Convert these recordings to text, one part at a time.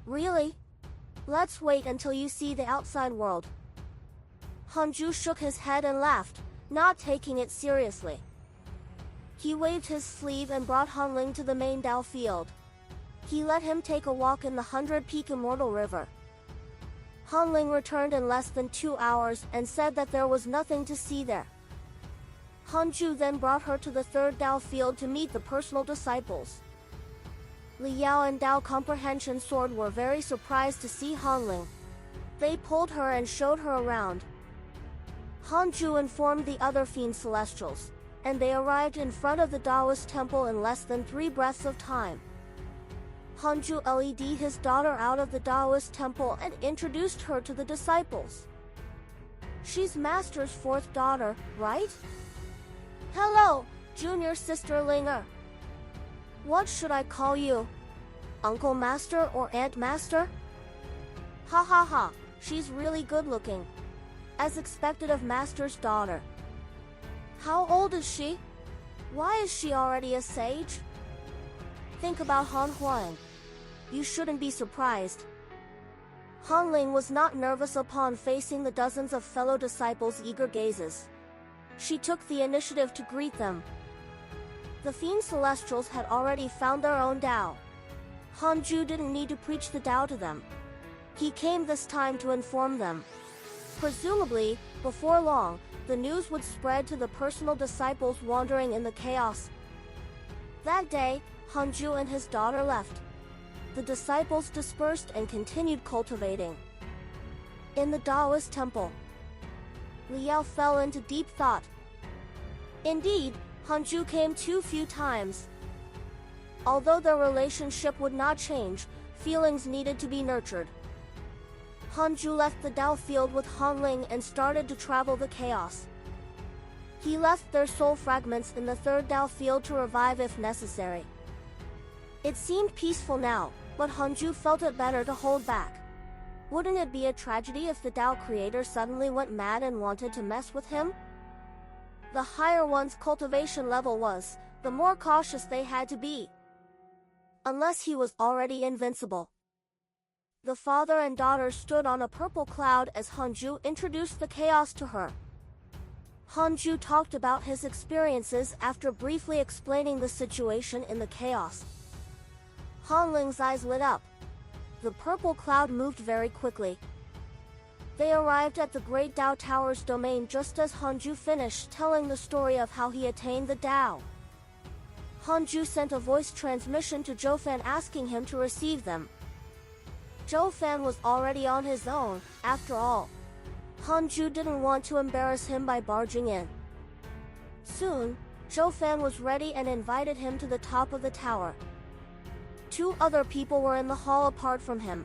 Really? Let's wait until you see the outside world. Hanju shook his head and laughed, not taking it seriously. He waved his sleeve and brought Hanling to the main Dao field. He let him take a walk in the 100-peak Immortal River. Hanling returned in less than 2 hours and said that there was nothing to see there. Hanju then brought her to the third Dao field to meet the personal disciples. Liao and Dao Comprehension Sword were very surprised to see Hanling. They pulled her and showed her around. Hanju informed the other Fiend Celestials, and they arrived in front of the Taoist temple in less than 3 breaths of time. Hanju led his daughter out of the Taoist temple and introduced her to the disciples. She's Master's 4th daughter, right? Hello, junior sister Linger. What should I call you? Uncle Master or Aunt Master? Ha ha ha, she's really good looking. As expected of Master's daughter. How old is she? Why is she already a sage? Think about Han Huang. You shouldn't be surprised. Hanling was not nervous upon facing the dozens of fellow disciples' eager gazes. She took the initiative to greet them. The Fiend Celestials had already found their own Tao. Hanju didn't need to preach the Tao to them. He came this time to inform them. Presumably, before long, the news would spread to the personal disciples wandering in the chaos. That day, Hanju and his daughter left. The disciples dispersed and continued cultivating. In the Taoist temple, Liao fell into deep thought. Indeed, Hanju came too few times. Although their relationship would not change, feelings needed to be nurtured. Hanju left the Dao field with Hanling and started to travel the chaos. He left their soul fragments in the third Dao field to revive if necessary. It seemed peaceful now, but Hanju felt it better to hold back. Wouldn't it be a tragedy if the Dao creator suddenly went mad and wanted to mess with him? The higher one's cultivation level was, the more cautious they had to be. Unless he was already invincible. The father and daughter stood on a purple cloud as Hanju introduced the chaos to her. Hanju talked about his experiences after briefly explaining the situation in the chaos. Hanling's eyes lit up. The purple cloud moved very quickly. They arrived at the Great Dao Tower's domain just as Hanju finished telling the story of how he attained the Dao. Hanju sent a voice transmission to Zhou Fan asking him to receive them. Zhou Fan was already on his own, after all. Hanju didn't want to embarrass him by barging in. Soon, Zhou Fan was ready and invited him to the top of the tower. 2 other people were in the hall apart from him.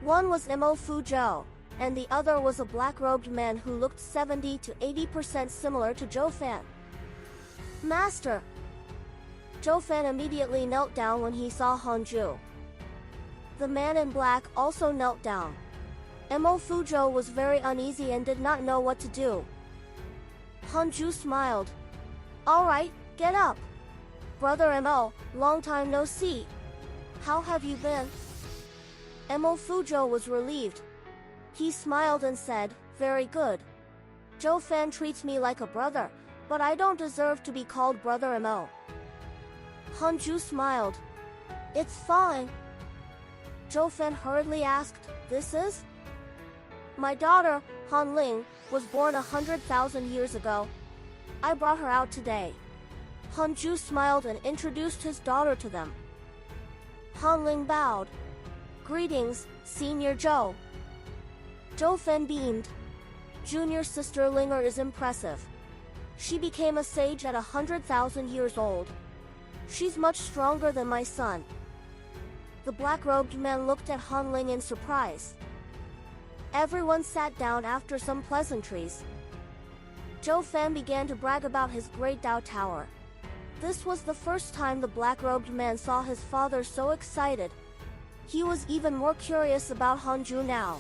One was Mo Fuzhou, and the other was a black-robed man who looked 70 to 80% similar to Zhou Fan. Master! Zhou Fan immediately knelt down when he saw Hanju. The man in black also knelt down. Mo Fuzhou was very uneasy and did not know what to do. Hanju smiled. All right, get up. Brother Mo, long time no see. How have you been? Mo Fuzhou was relieved. He smiled and said, very good. Zhou Fan treats me like a brother, but I don't deserve to be called Brother Mo. Hanju smiled. It's fine. Zhou Fan hurriedly asked, this is? My daughter, Hanling, was born 100,000 years ago. I brought her out today. Hanju smiled and introduced his daughter to them. Hanling bowed. Greetings, Senior Zhou. Zhou Fan beamed. Junior sister Linger is impressive. She became a sage at 100,000 years old. She's much stronger than my son. The black-robed man looked at Hanling in surprise. Everyone sat down after some pleasantries. Zhou Fan began to brag about his great Dao Tower. This was the first time the black-robed man saw his father so excited. He was even more curious about Hanju now.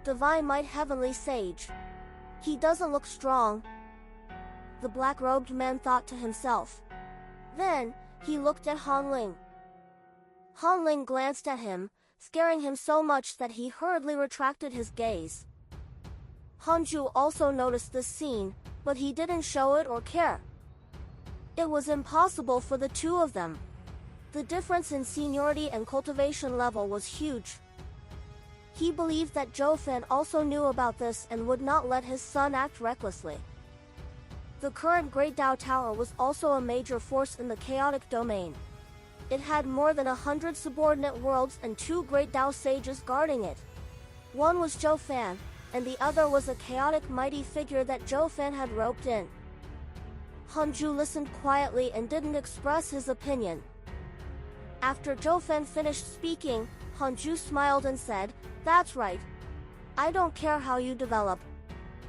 Divine Might Heavenly Sage. He doesn't look strong. The black-robed man thought to himself. Then, he looked at Hanling. Hanling glanced at him, scaring him so much that he hurriedly retracted his gaze. Hanju also noticed this scene, but he didn't show it or care. It was impossible for the two of them. The difference in seniority and cultivation level was huge. He believed that Zhou Fan also knew about this and would not let his son act recklessly. The current Great Dao Tower was also a major force in the chaotic domain. It had more than 100 subordinate worlds and 2 Great Dao sages guarding it. One was Zhou Fan, and the other was a chaotic mighty figure that Zhou Fan had roped in. Hanju listened quietly and didn't express his opinion. After Zhou Fan finished speaking, Hanju smiled and said, "That's right. I don't care how you develop.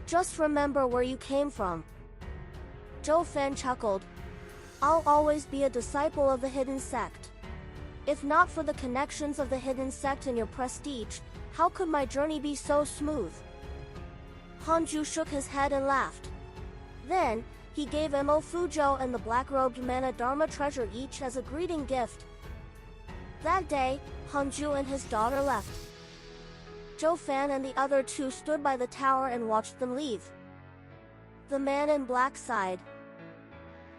Just remember where you came from." Zhou Fan chuckled. "I'll always be a disciple of the hidden sect. If not for the connections of the hidden sect and your prestige, how could my journey be so smooth?" Hanju shook his head and laughed. Then, he gave Mo Fuzhou and the black-robed man a Dharma treasure each as a greeting gift. That day, Hanju and his daughter left. Zhou Fan and the other two stood by the tower and watched them leave. The man in black sighed.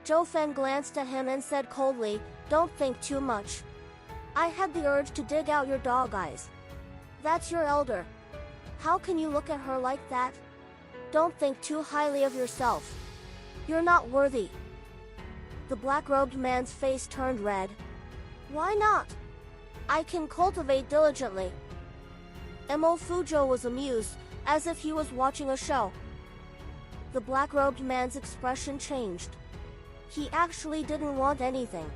Zhou Fan glanced at him and said coldly, "Don't think too much. I had the urge to dig out your dog eyes. That's your elder. How can you look at her like that? Don't think too highly of yourself. You're not worthy." The black-robed man's face turned red. "Why not? I can cultivate diligently." Mo Fuzhou was amused, as if he was watching a show. The black-robed man's expression changed. He actually didn't want anything.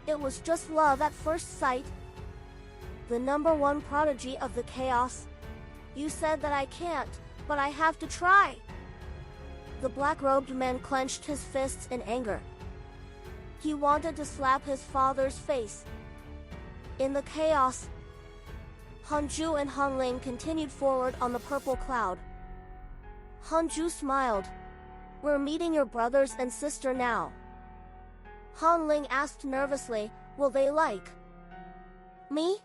It was just love at first sight. "The number one prodigy of the chaos. You said that I can't, but I have to try." The black-robed man clenched his fists in anger. He wanted to slap his father's face. In the chaos, Hanju and Hanling continued forward on the purple cloud. Hanju smiled. "We're meeting your brothers and sister now." Hanling asked nervously, "Will they like me?"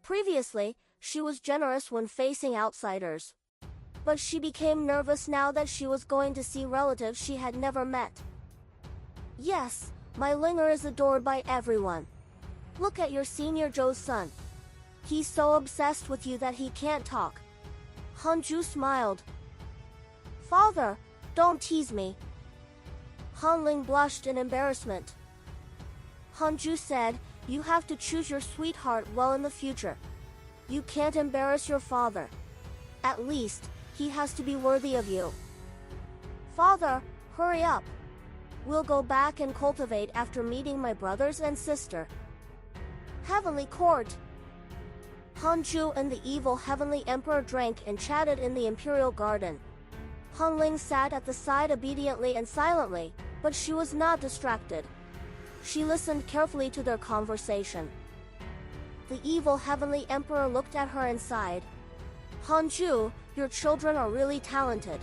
Previously, she was generous when facing outsiders. But she became nervous now that she was going to see relatives she had never met. "Yes, my Linger is adored by everyone. Look at your senior Zhou's son. He's so obsessed with you that he can't talk." Hanju smiled. "Father, don't tease me." Hanling blushed in embarrassment. Hanju said, "You have to choose your sweetheart well in the future. You can't embarrass your father. At least, he has to be worthy of you." "Father, hurry up. We'll go back and cultivate after meeting my brothers and sister." Heavenly Court. Hanju and the evil Heavenly Emperor drank and chatted in the Imperial Garden. Hanling sat at the side obediently and silently, but she was not distracted. She listened carefully to their conversation. The evil Heavenly Emperor looked at her and sighed. "Hanju, your children are really talented.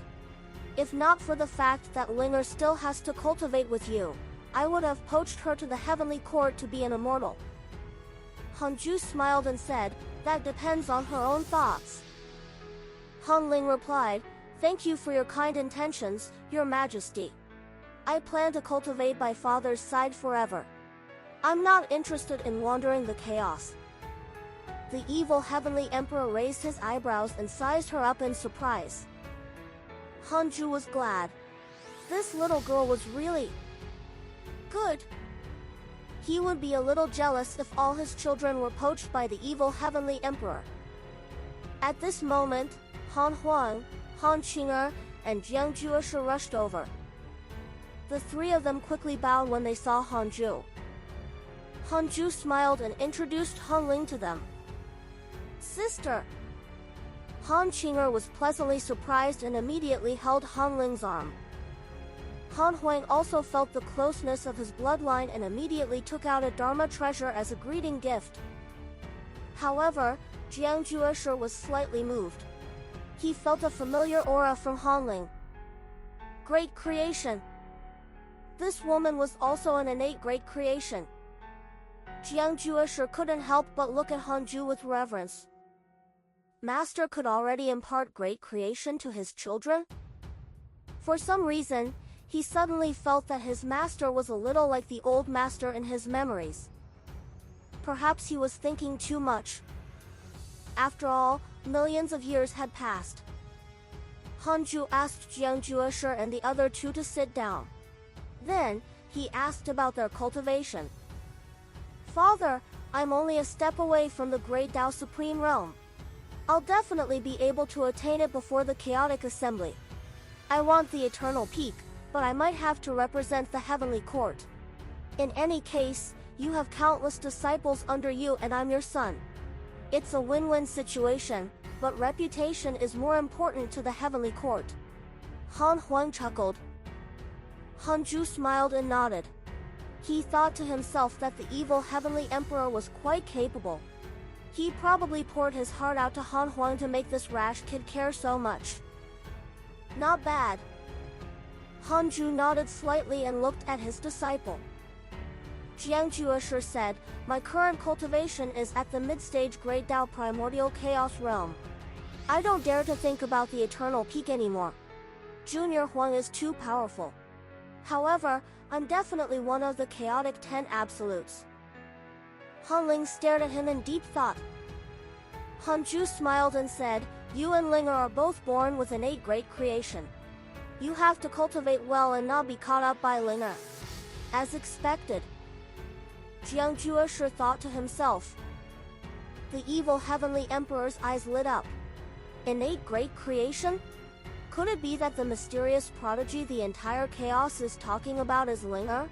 If not for the fact that Linger still has to cultivate with you, I would have poached her to the Heavenly Court to be an immortal." Hanju smiled and said, "That depends on her own thoughts." Hanling replied, "Thank you for your kind intentions, Your Majesty. I plan to cultivate by father's side forever. I'm not interested in wandering the chaos." The evil Heavenly Emperor raised his eyebrows and sized her up in surprise. Hanju was glad. This little girl was really good. He would be a little jealous if all his children were poached by the evil Heavenly Emperor. At this moment, Han Huang, Han Qing'er, and Jiang Jueshi rushed over. The three of them quickly bowed when they saw Hanju. Hanju smiled and introduced Hanling to them. "Sister." Han Qing'er was pleasantly surprised and immediately held Hanling's arm. Han Huang also felt the closeness of his bloodline and immediately took out a Dharma treasure as a greeting gift. However, Jiang Jueshi was slightly moved. He felt a familiar aura from Hanling. Great creation. This woman was also an innate great creation. Jiangjuesher couldn't help but look at Hanju with reverence. Master could already impart great creation to his children? For some reason, he suddenly felt that his master was a little like the old master in his memories. Perhaps he was thinking too much. After all, millions of years had passed. Hanju asked Jiangjuesher and the other two to sit down. Then, he asked about their cultivation. Father, I'm only a step away from the great Tao Supreme Realm. I'll definitely be able to attain it before the chaotic assembly. I want the eternal peak, but I might have to represent the heavenly court. In any case, you have countless disciples under you and I'm your son. It's a win-win situation, but reputation is more important to the heavenly court. Han Huang chuckled. Hanju smiled and nodded. He thought to himself that the evil heavenly emperor was quite capable. He probably poured his heart out to Han Huang to make this rash kid care so much. Not bad. Hanju nodded slightly and looked at his disciple. Jiangjuesher said, my current cultivation is at the mid-stage Great Tao Primordial Chaos Realm. I don't dare to think about the eternal peak anymore. Junior Huang is too powerful. However, I'm definitely one of the chaotic 10 absolutes. Han Ling stared at him in deep thought. Hanju smiled and said, you and Linger are both born with innate great creation. You have to cultivate well and not be caught up by Linger. As expected. Jiangjuesher thought to himself. The evil heavenly emperor's eyes lit up. Innate great creation? Could it be that the mysterious prodigy the entire chaos is talking about is Linger?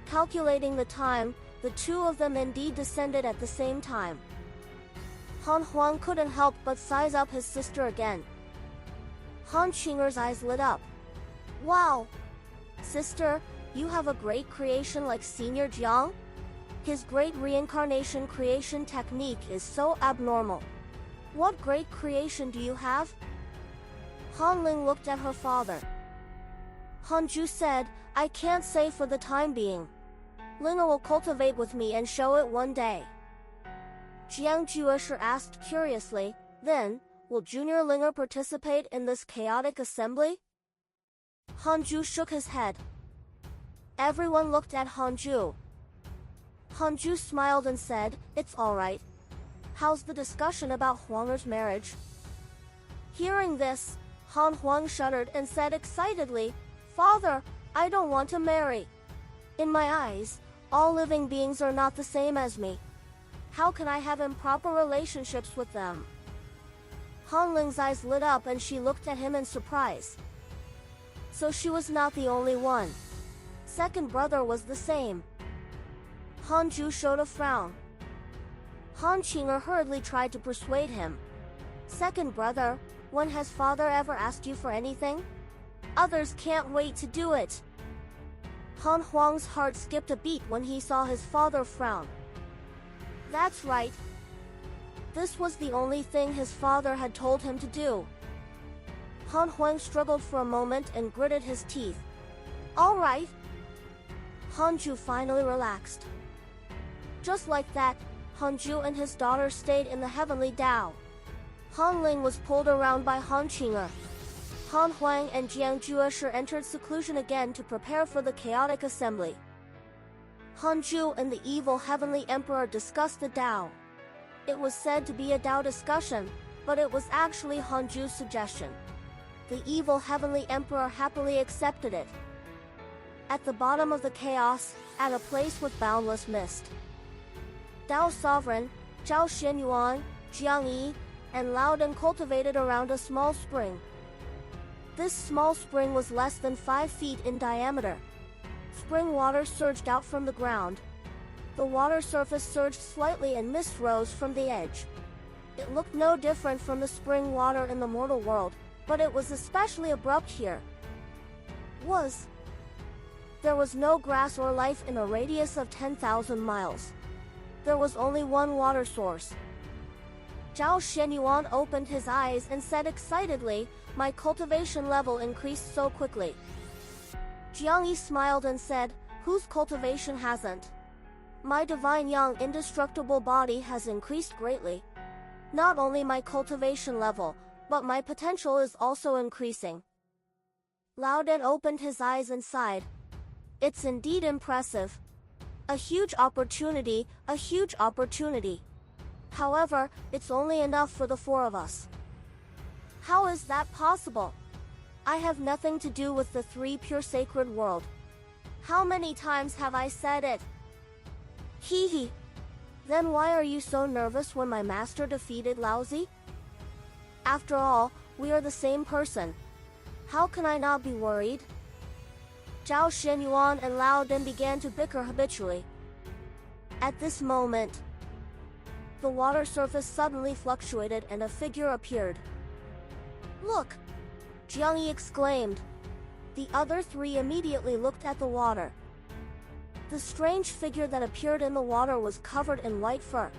Calculating the time, the two of them indeed descended at the same time. Han Huang couldn't help but size up his sister again. Han Qinger's eyes lit up. Wow! Sister, you have a great creation like Senior Jiang? His great reincarnation creation technique is so abnormal. What great creation do you have? Han Ling looked at her father. Hanju said, I can't say for the time being. Linger will cultivate with me and show it one day. Jiangjuesher asked curiously, then, will Junior Linger participate in this chaotic assembly? Hanju shook his head. Everyone looked at Hanju. Hanju smiled and said, it's alright. How's the discussion about Huanger's marriage? Hearing this, Han Huang shuddered and said excitedly, Father, I don't want to marry. In my eyes, all living beings are not the same as me. How can I have improper relationships with them? Han Ling's eyes lit up and she looked at him in surprise. So she was not the only one. Second brother was the same. Hanju showed a frown. Han Qinger hurriedly tried to persuade him. Second brother, when has father ever asked you for anything? Others can't wait to do it. Han Huang's heart skipped a beat when he saw his father frown. That's right. This was the only thing his father had told him to do. Han Huang struggled for a moment and gritted his teeth. All right. Hanju finally relaxed. Just like that, Hanju and his daughter stayed in the heavenly Tao. Han Ling was pulled around by Han Qinger. Han Huang and Jiangjuesher entered seclusion again to prepare for the chaotic assembly. Hanju and the evil heavenly emperor discussed the Tao. It was said to be a Tao discussion, but it was actually Hanju's suggestion. The evil heavenly emperor happily accepted it. At the bottom of the chaos, at a place with boundless mist, Tao sovereign, Zhao Xinyuan, Jiang Yi, and Laodan cultivated around a small spring. This small spring was less than 5 feet in diameter. Spring water surged out from the ground. The water surface surged slightly and mist rose from the edge. It looked no different from the spring water in the mortal world, but it was especially abrupt here. There was no grass or life in a radius of 10,000 miles. There was only one water source. Zhao Xinyuan opened his eyes and said excitedly, my cultivation level increased so quickly. Jiang Yi smiled and said, whose cultivation hasn't? My divine young indestructible body has increased greatly. Not only my cultivation level, but my potential is also increasing. Laodan opened his eyes and sighed. It's indeed impressive. A huge opportunity, a huge opportunity. However, it's only enough for the four of us. How is that possible? I have nothing to do with the three pure sacred world. How many times have I said it? Hee hee. Then why are you so nervous when my master defeated Laozi? After all, we are the same person. How can I not be worried? Zhao Xinyuan and Laodan began to bicker habitually. At this moment, the water surface suddenly fluctuated and a figure appeared. Look! Jiang Yi exclaimed. The other three immediately looked at the water. The strange figure that appeared in the water was covered in white fur.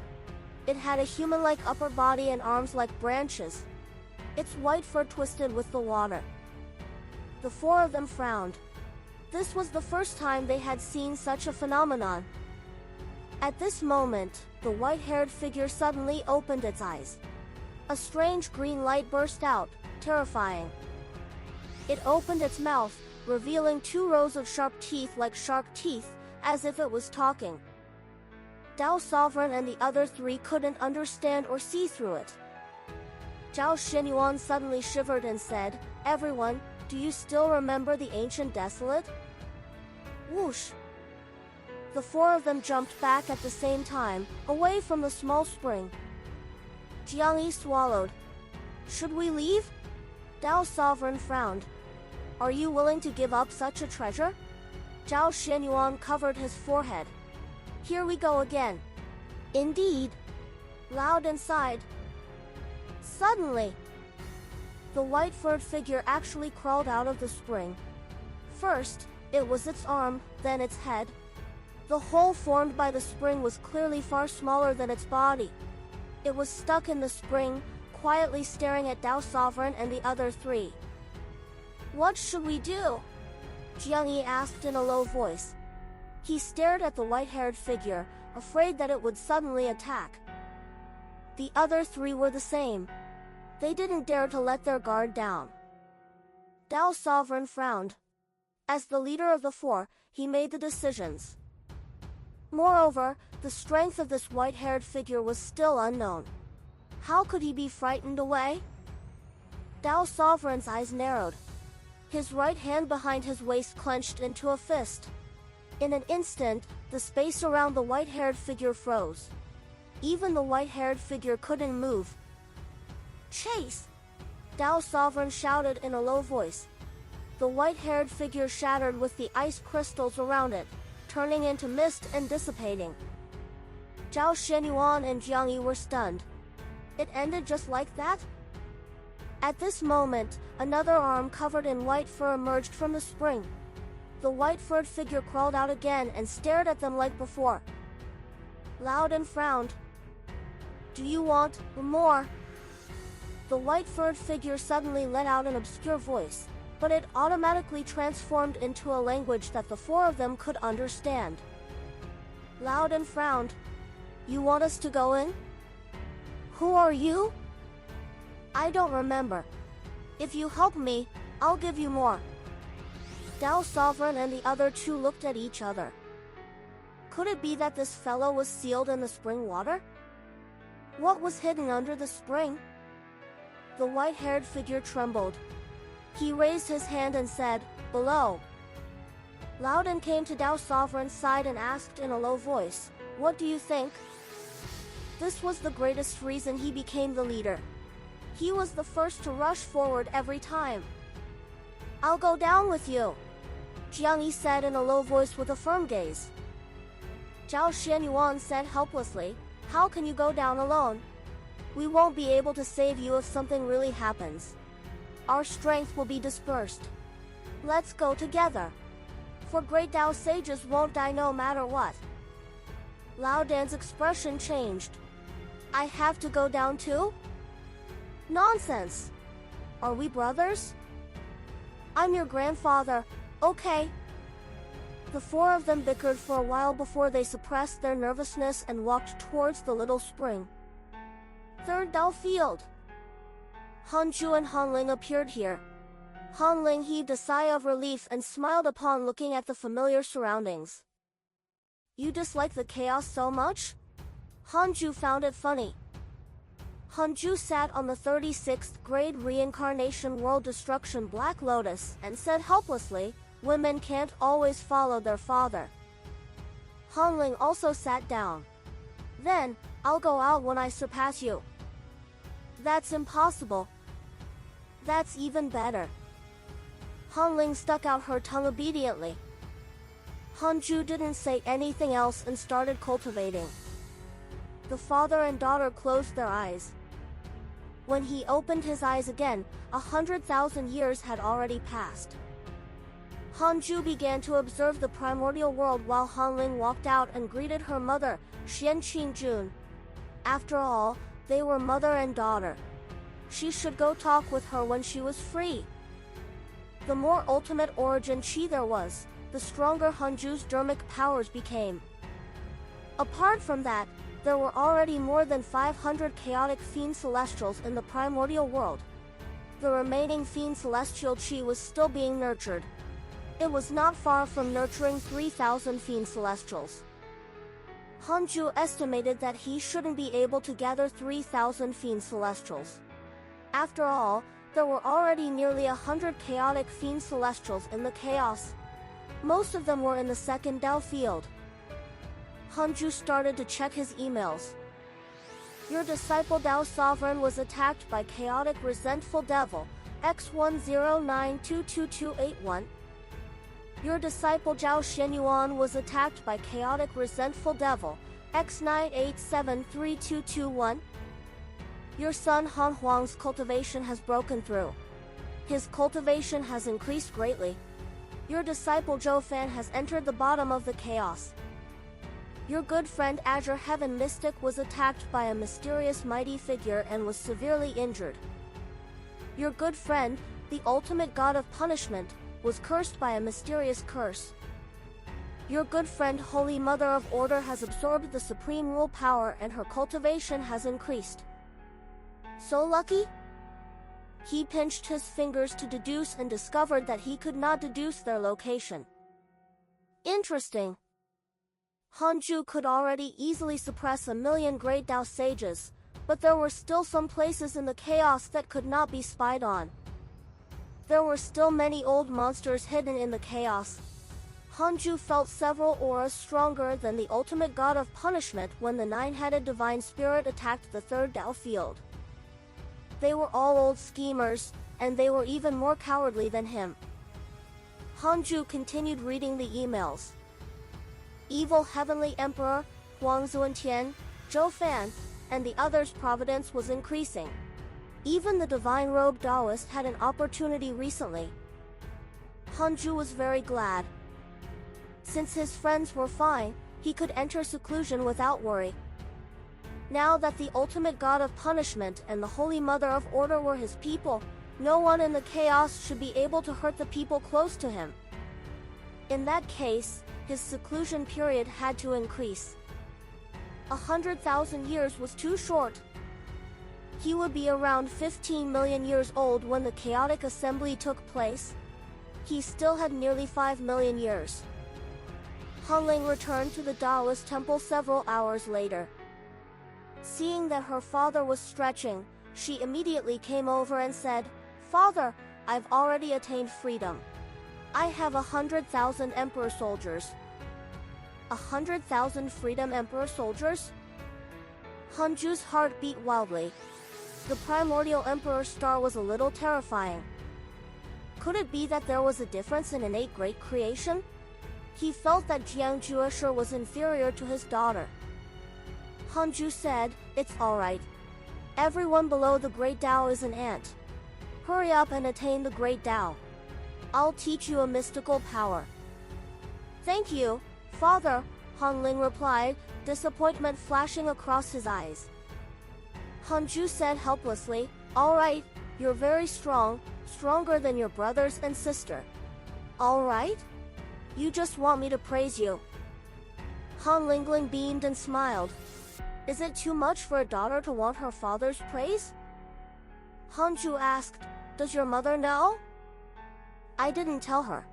It had a human-like upper body and arms like branches. Its white fur twisted with the water. The four of them frowned. This was the first time they had seen such a phenomenon. At this moment, the white-haired figure suddenly opened its eyes. A strange green light burst out, terrifying. It opened its mouth, revealing 2 rows of sharp teeth like shark teeth, as if it was talking. Dao Sovereign and the other 3 couldn't understand or see through it. Zhao Xinyuan suddenly shivered and said, Everyone, do you still remember the ancient desolate? Whoosh! The 4 of them jumped back at the same time, away from the small spring. Jiang Yi swallowed. Should we leave? Dao Sovereign frowned. Are you willing to give up such a treasure? Zhao Xinyuan covered his forehead. Here we go again. Indeed. Laodan sighed. Suddenly, the white-furred figure actually crawled out of the spring. First, it was its arm, then its head. The hole formed by the spring was clearly far smaller than its body. It was stuck in the spring, quietly staring at Dao Sovereign and the other 3. What should we do? Jiang Yi asked in a low voice. He stared at the white-haired figure, afraid that it would suddenly attack. The other 3 were the same. They didn't dare to let their guard down. Dao Sovereign frowned. As the leader of the 4, he made the decisions. Moreover, the strength of this white-haired figure was still unknown. How could he be frightened away? Dao Sovereign's eyes narrowed. His right hand behind his waist clenched into a fist. In an instant, the space around the white-haired figure froze. Even the white-haired figure couldn't move. Chase! Dao Sovereign shouted in a low voice. The white-haired figure shattered with the ice crystals around it, turning into mist and dissipating. Zhao Xinyuan and Jiang Yi were stunned. It ended just like that? At this moment, another arm covered in white fur emerged from the spring. The white-furred figure crawled out again and stared at them like before. Laodan frowned. Do you want more? The white-furred figure suddenly let out an obscure voice, but it automatically transformed into a language that the 4 of them could understand. Laodan frowned. You want us to go in? Who are you? I don't remember. If you help me, I'll give you more. Dao Sovereign and the other 2 looked at each other. Could it be that this fellow was sealed in the spring water? What was hidden under the spring? The white-haired figure trembled. He raised his hand and said, Below. Laodan came to Dao Sovereign's side and asked in a low voice, What do you think? This was the greatest reason he became the leader. He was the first to rush forward every time. I'll go down with you, Jiang Yi said in a low voice with a firm gaze. Zhao Xinyuan said helplessly, How can you go down alone? We won't be able to save you if something really happens. Our strength will be dispersed. Let's go together. For great Dao sages won't die no matter what. Laodan's expression changed. I have to go down too? Nonsense! Are we brothers? I'm your grandfather, okay? The four of them bickered for a while before they suppressed their nervousness and walked towards the little spring. Third Dao Field. Hanju and Hanling appeared here. Hanling heaved a sigh of relief and smiled upon looking at the familiar surroundings. You dislike the chaos so much? Hanju found it funny. Hanju sat on the 36th grade reincarnation world destruction Black Lotus and said helplessly, women can't always follow their father. Hanling also sat down. Then, I'll go out when I surpass you. That's impossible. That's even better. Hanling stuck out her tongue obediently. Hanju didn't say anything else and started cultivating. The father and daughter closed their eyes. When he opened his eyes again, 100,000 years had already passed. Hanju began to observe the primordial world while Hanling walked out and greeted her mother, Xian Qingjun. After all, they were mother and daughter. She should go talk with her when she was free. The more ultimate origin Qi there was, the stronger Hanju's dermic powers became. Apart from that, there were already more than 500 chaotic fiend celestials in the primordial world. The remaining fiend celestial Qi was still being nurtured. It was not far from nurturing 3,000 fiend celestials. Hanju estimated that he shouldn't be able to gather 3,000 fiend celestials. After all, there were already nearly 100 chaotic fiend celestials in the chaos. Most of them were in the second Dao field. Hanju started to check his emails. Your disciple Dao Sovereign was attacked by chaotic resentful devil, X10922281. Your disciple Zhao Shenyuan was attacked by chaotic resentful devil, X9873221. Your son Han Huang's cultivation has broken through. His cultivation has increased greatly. Your disciple Zhou Fan has entered the bottom of the chaos. Your good friend Azure Heaven Mystic was attacked by a mysterious mighty figure and was severely injured. Your good friend, the ultimate god of punishment, was cursed by a mysterious curse. Your good friend Holy Mother of Order has absorbed the supreme rule power and her cultivation has increased. So lucky? He pinched his fingers to deduce and discovered that he could not deduce their location. Interesting. Hanju could already easily suppress 1,000,000 great Dao sages, but there were still some places in the chaos that could not be spied on. There were still many old monsters hidden in the chaos. Hanju felt several auras stronger than the ultimate god of punishment when the nine-headed divine spirit attacked the third Dao field. They were all old schemers, and they were even more cowardly than him. Hanju continued reading the emails. Evil Heavenly Emperor, Huang Zuantian, Zhou Fan, and the others' Providence was increasing. Even the divine robed Taoist had an opportunity recently. Hanju was very glad. Since his friends were fine, he could enter seclusion without worry. Now that the ultimate god of punishment and the Holy Mother of Order were his people, no one in the chaos should be able to hurt the people close to him. In that case, his seclusion period had to increase. 100,000 years was too short. He would be around 15 million years old when the chaotic assembly took place. He still had nearly 5 million years. Hanling returned to the Taoist temple several hours later. Seeing that her father was stretching, she immediately came over and said, "Father, I've already attained freedom. I have 100,000 emperor soldiers." 100,000 freedom emperor soldiers? Hanju's heart beat wildly. The primordial emperor star was a little terrifying. Could it be that there was a difference in innate great creation? He felt that Jiang Jueshe was inferior to his daughter. Hanju said, "It's alright. Everyone below the Great Tao is an ant. Hurry up and attain the Great Tao. I'll teach you a mystical power." "Thank you, Father," Hanling replied, disappointment flashing across his eyes. Hanju said helplessly, "Alright, you're very strong, stronger than your brothers and sister." "Alright?" You just want me to praise you. Han Lingling beamed and smiled. Is it too much for a daughter to want her father's praise? Hanju asked, Does your mother know? I didn't tell her.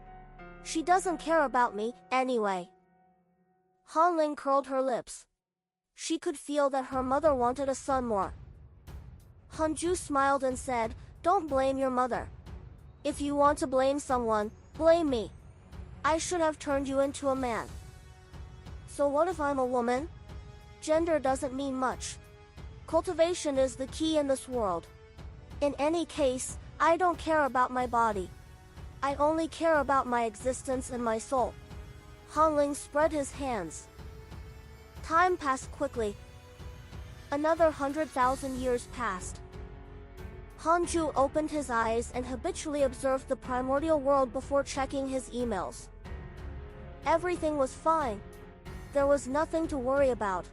She doesn't care about me, anyway. Han Ling curled her lips. She could feel that her mother wanted a son more. Hanju smiled and said, Don't blame your mother. If you want to blame someone, blame me. I should have turned you into a man. So what if I'm a woman? Gender doesn't mean much. Cultivation is the key in this world. In any case, I don't care about my body. I only care about my existence and my soul. Han Ling spread his hands. Time passed quickly. Another 100,000 years passed. Hanju opened his eyes and habitually observed the primordial world before checking his emails. Everything was fine. There was nothing to worry about.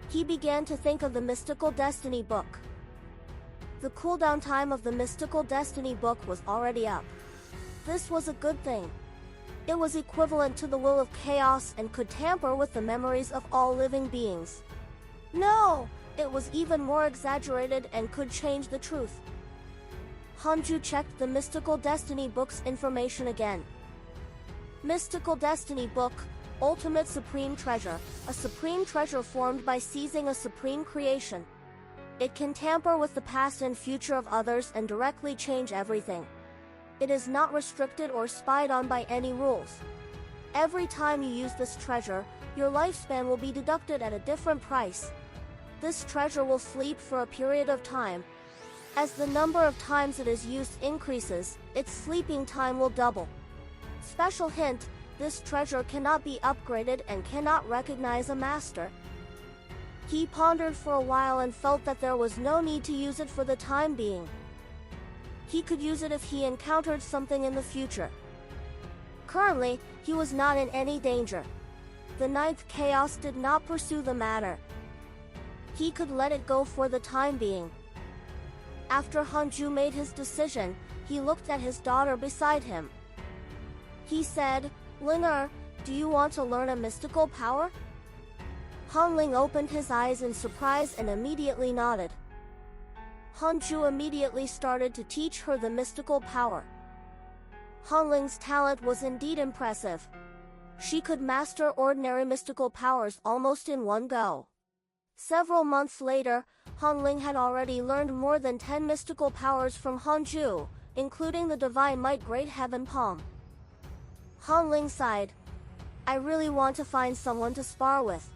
He began to think of the Mystical Destiny book. The cooldown time of the Mystical Destiny book was already up. This was a good thing. It was equivalent to the will of chaos and could tamper with the memories of all living beings. No, it was even more exaggerated and could change the truth. Hanju checked the Mystical Destiny book's information again. Mystical Destiny book, Ultimate Supreme Treasure, a supreme treasure formed by seizing a supreme creation. It can tamper with the past and future of others and directly change everything. It is not restricted or spied on by any rules. Every time you use this treasure, your lifespan will be deducted at a different price. This treasure will sleep for a period of time. As the number of times it is used increases, its sleeping time will double. Special hint, this treasure cannot be upgraded and cannot recognize a master. He pondered for a while and felt that there was no need to use it for the time being. He could use it if he encountered something in the future. Currently, he was not in any danger. The ninth chaos did not pursue the matter. He could let it go for the time being. After Hanju made his decision, he looked at his daughter beside him. He said, Linger, do you want to learn a mystical power? Han Ling opened his eyes in surprise and immediately nodded. Hanju immediately started to teach her the mystical power. Han Ling's talent was indeed impressive. She could master ordinary mystical powers almost in one go. Several months later, Han Ling had already learned more than 10 mystical powers from Hanju, including the Divine Might Great Heaven Palm. Han Ling sighed. I really want to find someone to spar with.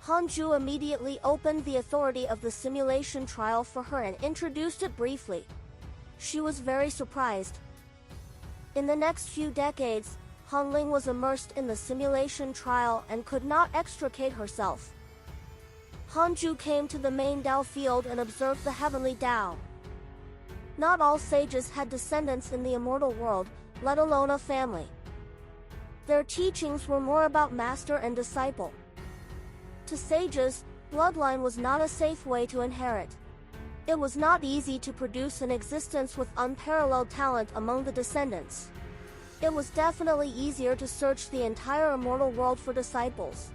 Hanju immediately opened the authority of the simulation trial for her and introduced it briefly. She was very surprised. In the next few decades, Han Ling was immersed in the simulation trial and could not extricate herself. Hanju came to the main Dao field and observed the heavenly Dao. Not all sages had descendants in the immortal world, let alone a family. Their teachings were more about master and disciple. To sages, bloodline was not a safe way to inherit. It was not easy to produce an existence with unparalleled talent among the descendants. It was definitely easier to search the entire immortal world for disciples.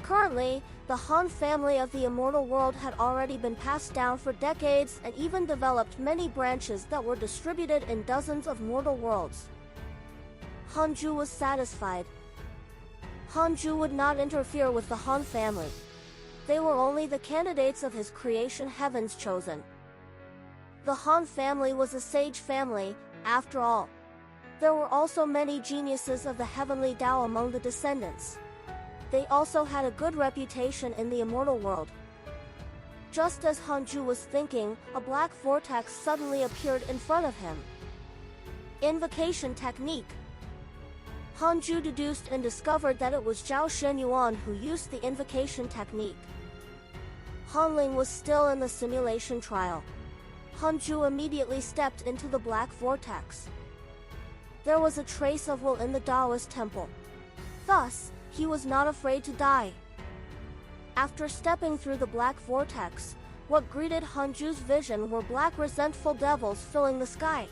Currently, the Han family of the immortal world had already been passed down for decades and even developed many branches that were distributed in dozens of mortal worlds. Hanju was satisfied. Hanju would not interfere with the Han family. They were only the candidates of his creation heavens chosen. The Han family was a sage family, after all. There were also many geniuses of the heavenly Dao among the descendants. They also had a good reputation in the immortal world. Just as Hanju was thinking, a black vortex suddenly appeared in front of him. Invocation technique. Hanju deduced and discovered that it was Zhao Shenyuan who used the invocation technique. Han Ling was still in the simulation trial. Hanju immediately stepped into the black vortex. There was a trace of will in the Taoist temple. Thus, he was not afraid to die. After stepping through the black vortex, what greeted Hanju's vision were black resentful devils filling the sky.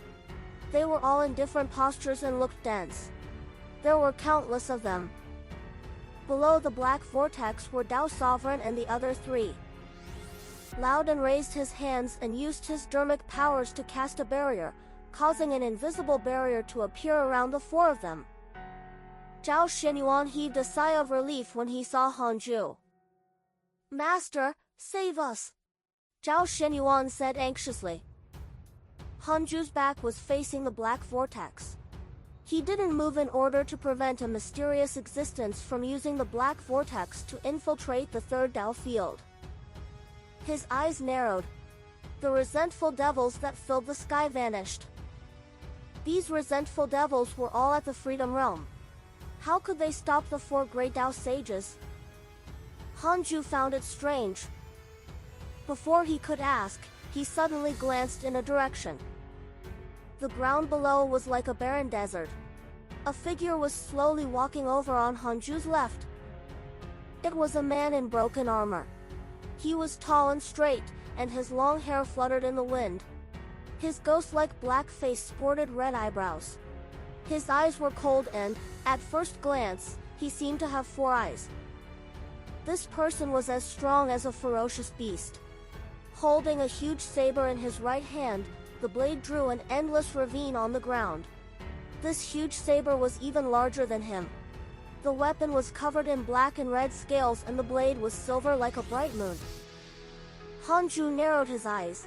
They were all in different postures and looked dense. There were countless of them. Below the black vortex were Tao Sovereign and the other three. Loudon raised his hands and used his dermic powers to cast a barrier, causing an invisible barrier to appear around the four of them. Zhao Xinyuan heaved a sigh of relief when he saw Hanju. "Master, save us," Zhao Xinyuan said anxiously. Hanju's back was facing the black vortex. He didn't move in order to prevent a mysterious existence from using the black vortex to infiltrate the third Tao field. His eyes narrowed. The resentful devils that filled the sky vanished. These resentful devils were all at the Freedom Realm. How could they stop the four great Tao sages? Hanju found it strange. Before he could ask, he suddenly glanced in a direction. The ground below was like a barren desert. A figure was slowly walking over on Hanju's left. It was a man in broken armor. He was tall and straight, and his long hair fluttered in the wind. His ghost-like black face sported red eyebrows. His eyes were cold and, at first glance, he seemed to have four eyes. This person was as strong as a ferocious beast. Holding a huge saber in his right hand, the blade drew an endless ravine on the ground. This huge saber was even larger than him. The weapon was covered in black and red scales and the blade was silver like a bright moon. Hanju narrowed his eyes.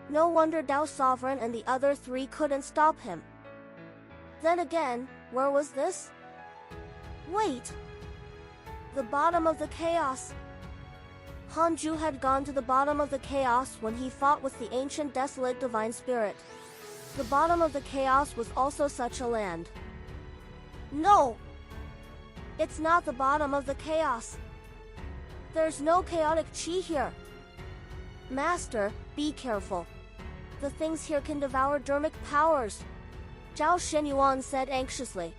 No wonder Tao Sovereign and the other three couldn't stop him. Then again, where was this? Wait! The bottom of the chaos. Hanju had gone to the bottom of the chaos when he fought with the ancient desolate divine spirit. The bottom of the chaos was also such a land. No! It's not the bottom of the chaos. There's no chaotic chi here. Master, be careful. The things here can devour dermic powers, Zhao Xinyuan said anxiously.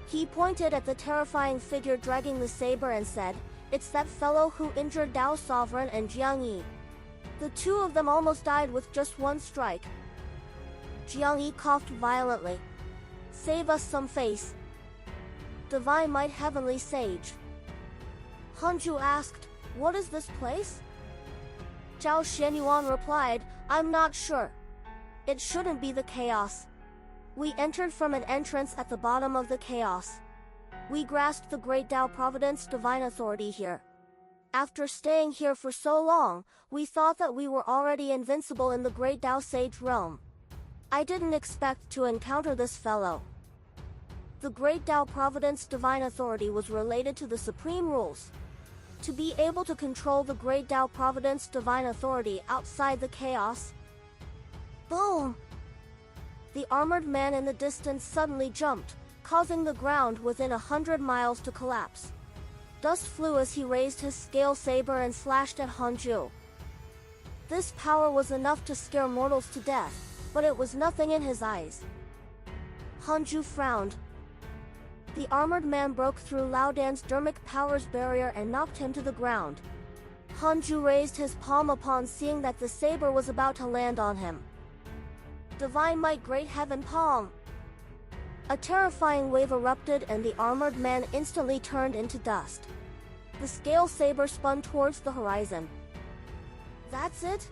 He pointed at the terrifying figure dragging the saber and said, "It's that fellow who injured Tao Sovereign and Jiang Yi. The two of them almost died with just one strike." Jiang Yi coughed violently. "Save us some face. Divine Might Heavenly Sage." Hanju asked, "What is this place?" Zhao Xinyuan replied, "I'm not sure. It shouldn't be the chaos. We entered from an entrance at the bottom of the chaos. We grasped the great Tao Providence divine authority here. After staying here for so long, we thought that we were already invincible in the great Tao Sage realm. I didn't expect to encounter this fellow." The great Tao Providence divine authority was related to the supreme rules. To be able to control the great Tao Providence divine authority outside the chaos. Boom! The armored man in the distance suddenly jumped, causing the ground within 100 miles to collapse. Dust flew as he raised his scale saber and slashed at Hanju. This power was enough to scare mortals to death, but it was nothing in his eyes. Hanju frowned. The armored man broke through Laodan's dermic powers barrier and knocked him to the ground. Hanju raised his palm upon seeing that the saber was about to land on him. Divine Might Great Heaven Palm! A terrifying wave erupted and the armored man instantly turned into dust. The scale saber spun towards the horizon. That's it?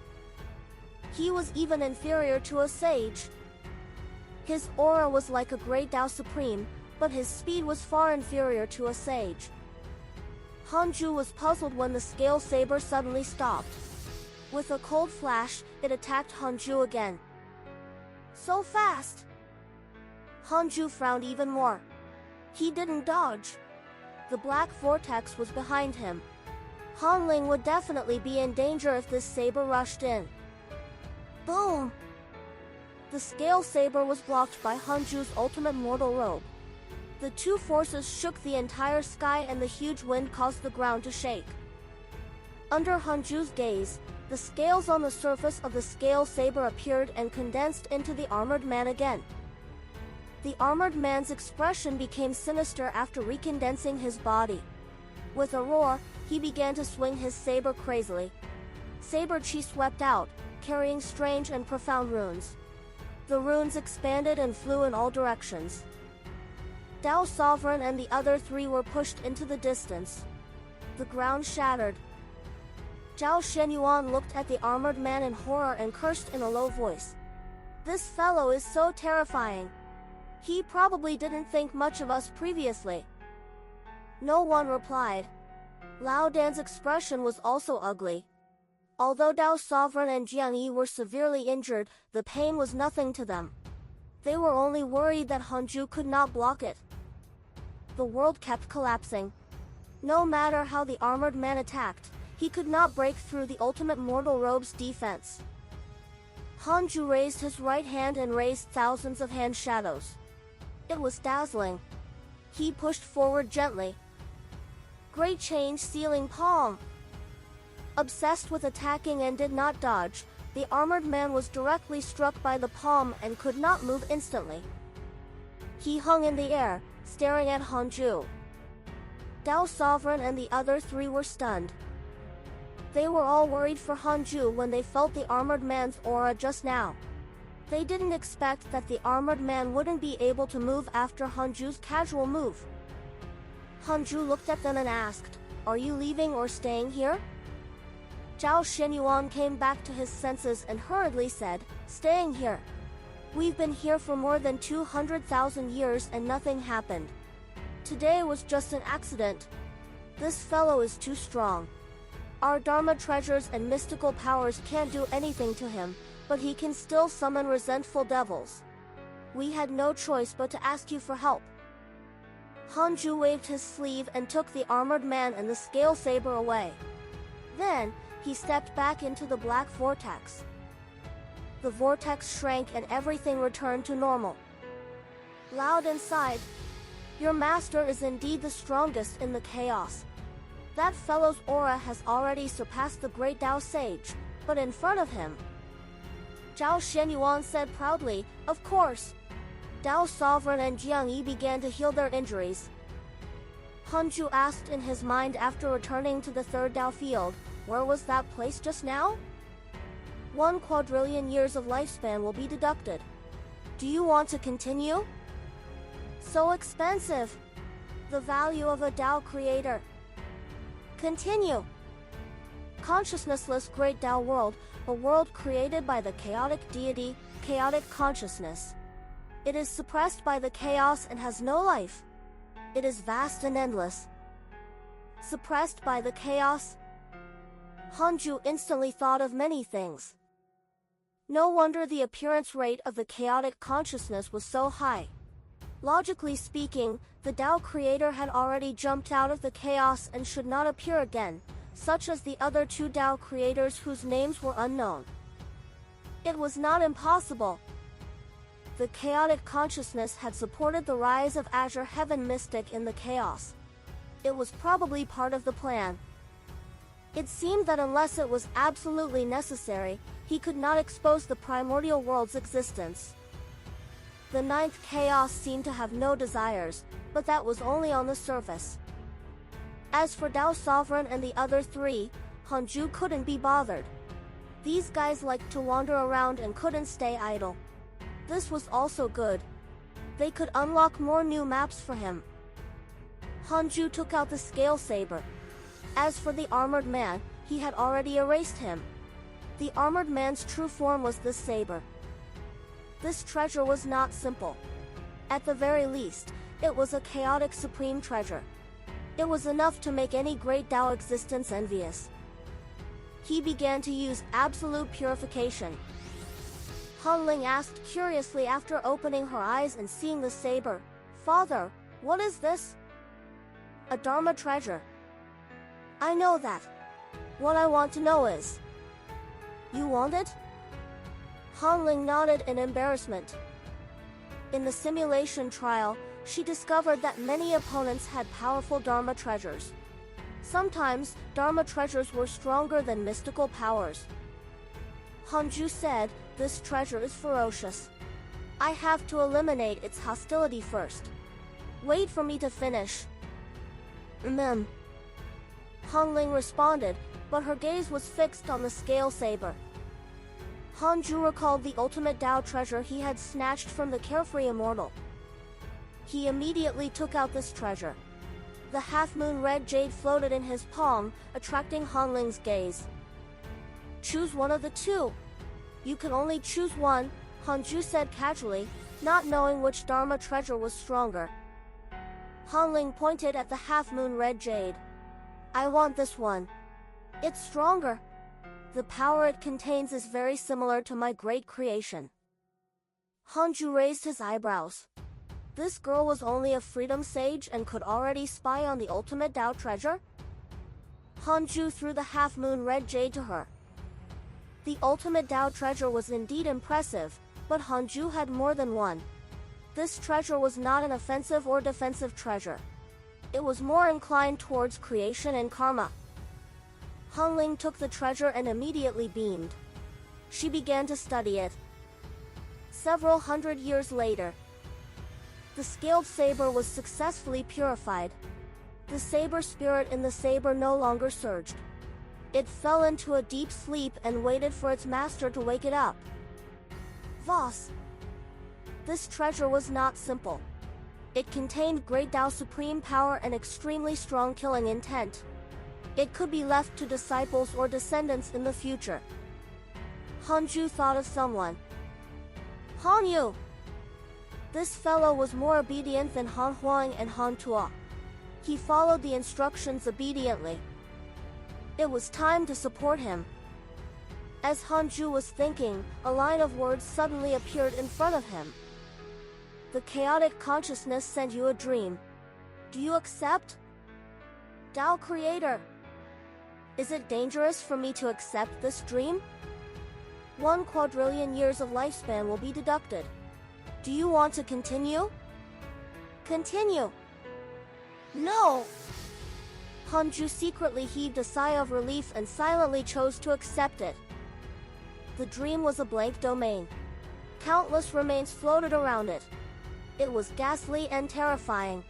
He was even inferior to a sage. His aura was like a great Tao Supreme, but his speed was far inferior to a sage. Hanju was puzzled when the scale saber suddenly stopped. With a cold flash, it attacked Hanju again. So fast! Hanju frowned even more. He didn't dodge. The black vortex was behind him. Hanling would definitely be in danger if this saber rushed in. Boom! The scale saber was blocked by Hanju's ultimate mortal robe. The two forces shook the entire sky and the huge wind caused the ground to shake. Under Hanju's gaze, the scales on the surface of the scale saber appeared and condensed into the armored man again. The armored man's expression became sinister after recondensing his body. With a roar, he began to swing his saber crazily. Saber chi swept out, carrying strange and profound runes. The runes expanded and flew in all directions. Dao Sovereign and the other three were pushed into the distance. The ground shattered. Zhao Shenyuan looked at the armored man in horror and cursed in a low voice. This fellow is so terrifying. He probably didn't think much of us previously. No one replied. Lao Dan's expression was also ugly. Although Dao Sovereign and Jiang Yi were severely injured, the pain was nothing to them. They were only worried that Hanju could not block it. The world kept collapsing. No matter how the armored man attacked, he could not break through the ultimate mortal robe's defense. Hanju raised his right hand and raised thousands of hand shadows. It was dazzling. He pushed forward gently. Great change sealing palm. Obsessed with attacking and did not dodge, the armored man was directly struck by the palm and could not move instantly. He hung in the air, staring at Hanju. Dao Sovereign and the other three were stunned. They were all worried for Hanju when they felt the armored man's aura just now. They didn't expect that the armored man wouldn't be able to move after Hanju's casual move. Hanju looked at them and asked, "Are you leaving or staying here?" Zhao Shenyuan came back to his senses and hurriedly said, "Staying here. We've been here for more than 200,000 years and nothing happened. Today was just an accident. This fellow is too strong. Our Dharma treasures and mystical powers can't do anything to him, but he can still summon resentful devils. We had no choice but to ask you for help." Hanju waved his sleeve and took the armored man and the scale saber away. Then, he stepped back into the black vortex. The vortex shrank and everything returned to normal. Loud inside, "Your master is indeed the strongest in the chaos. That fellow's aura has already surpassed the great Dao sage, but in front of him." Zhao Shenyuan said proudly, "Of course." Dao Sovereign and Jiang Yi began to heal their injuries. Hanju asked in his mind after returning to the third Dao field, "Where was that place just now?" 1 quadrillion years of lifespan will be deducted. Do you want to continue? So expensive. The value of a Dao creator. Continue. Consciousnessless great Dao world, a world created by the chaotic deity, chaotic consciousness. It is suppressed by the chaos and has no life. It is vast and endless. Suppressed by the chaos? Hanju instantly thought of many things. No wonder the appearance rate of the chaotic consciousness was so high. Logically speaking, the Dao creator had already jumped out of the chaos and should not appear again, such as the other two Dao creators whose names were unknown. It was not impossible. The chaotic consciousness had supported the rise of Azure Heaven Mystic in the chaos. It was probably part of the plan. It seemed that unless it was absolutely necessary, he could not expose the primordial world's existence. The ninth chaos seemed to have no desires, but that was only on the surface. As for Dao Sovereign and the other three, Hanju couldn't be bothered. These guys liked to wander around and couldn't stay idle. This was also good. They could unlock more new maps for him. Hanju took out the scale saber. As for the armored man, he had already erased him. The armored man's true form was this saber. This treasure was not simple. At the very least, it was a chaotic supreme treasure. It was enough to make any great Dao existence envious. He began to use absolute purification. Han Ling asked curiously after opening her eyes and seeing the saber, "Father, what is this?" "A Dharma treasure." "I know that. What I want to know is, you want it?" Han Ling nodded in embarrassment. In the simulation trial, she discovered that many opponents had powerful Dharma treasures. Sometimes, Dharma treasures were stronger than mystical powers. Hanju said, "This treasure is ferocious. I have to eliminate its hostility first. Wait for me to finish." Han Ling responded, but her gaze was fixed on the scale saber. Hanju recalled the ultimate Dao treasure he had snatched from the carefree immortal. He immediately took out this treasure. The half-moon red jade floated in his palm, attracting Hanling's gaze. Choose one of the two. You can only choose one, Hanju said casually, not knowing which Dharma treasure was stronger. Hanling pointed at the half-moon red jade. I want this one. It's stronger. The power it contains is very similar to my great creation. Hanju raised his eyebrows. This girl was only a freedom sage and could already spy on the ultimate Tao treasure? Hanju threw the half-moon red jade to her. The ultimate Tao treasure was indeed impressive, but Hanju had more than one. This treasure was not an offensive or defensive treasure. It was more inclined towards creation and karma. Hanling took the treasure and immediately beamed. She began to study it. Several hundred years later, the scaled saber was successfully purified. The saber spirit in the saber no longer surged. It fell into a deep sleep and waited for its master to wake it up. Voss. This treasure was not simple. It contained great Tao supreme power and extremely strong killing intent. It could be left to disciples or descendants in the future. Hanju thought of someone. Hanyu. This fellow was more obedient than Han Huang and Han Tua. He followed the instructions obediently. It was time to support him. As Hanju was thinking, a line of words suddenly appeared in front of him. The chaotic consciousness sent you a dream. Do you accept? Tao Creator. Is it dangerous for me to accept this dream? 1 quadrillion years of lifespan will be deducted. Do you want to continue? Continue. No! Hanju secretly heaved a sigh of relief and silently chose to accept it. The dream was a blank domain. Countless remains floated around it. It was ghastly and terrifying.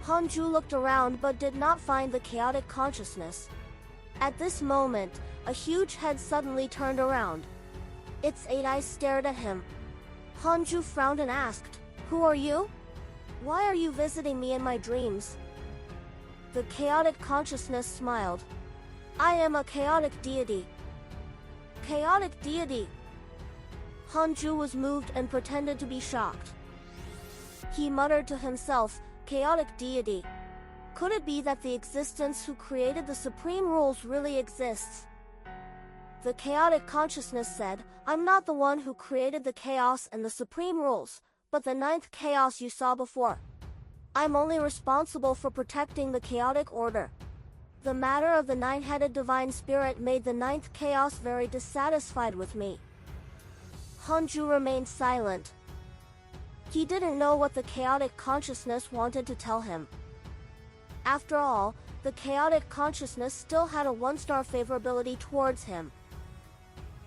Hanju looked around but did not find the chaotic consciousness. At this moment, a huge head suddenly turned around. Its 8 eyes stared at him. Hanju frowned and asked, Who are you? Why are you visiting me in my dreams? The chaotic consciousness smiled. I am a chaotic deity. Chaotic deity. Hanju was moved and pretended to be shocked. He muttered to himself, Chaotic deity. Could it be that the existence who created the supreme rules really exists? The chaotic consciousness said, I'm not the one who created the chaos and the supreme rules, but the 9th chaos you saw before. I'm only responsible for protecting the chaotic order. The matter of the 9-headed divine spirit made the 9th chaos very dissatisfied with me. Hanju remained silent. He didn't know what the chaotic consciousness wanted to tell him. After all, the chaotic consciousness still had a 1-star favorability towards him.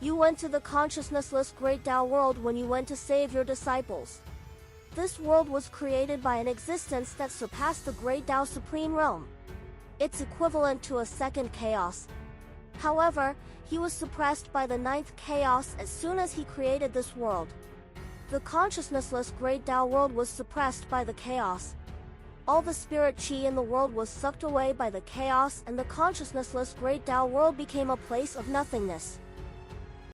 You went to the consciousnessless Great Tao world when you went to save your disciples. This world was created by an existence that surpassed the Great Tao Supreme Realm. It's equivalent to a 2nd chaos. However, he was suppressed by the 9th chaos as soon as he created this world. The consciousnessless Great Tao world was suppressed by the chaos. All the spirit chi in the world was sucked away by the chaos and the consciousnessless Great Tao world became a place of nothingness.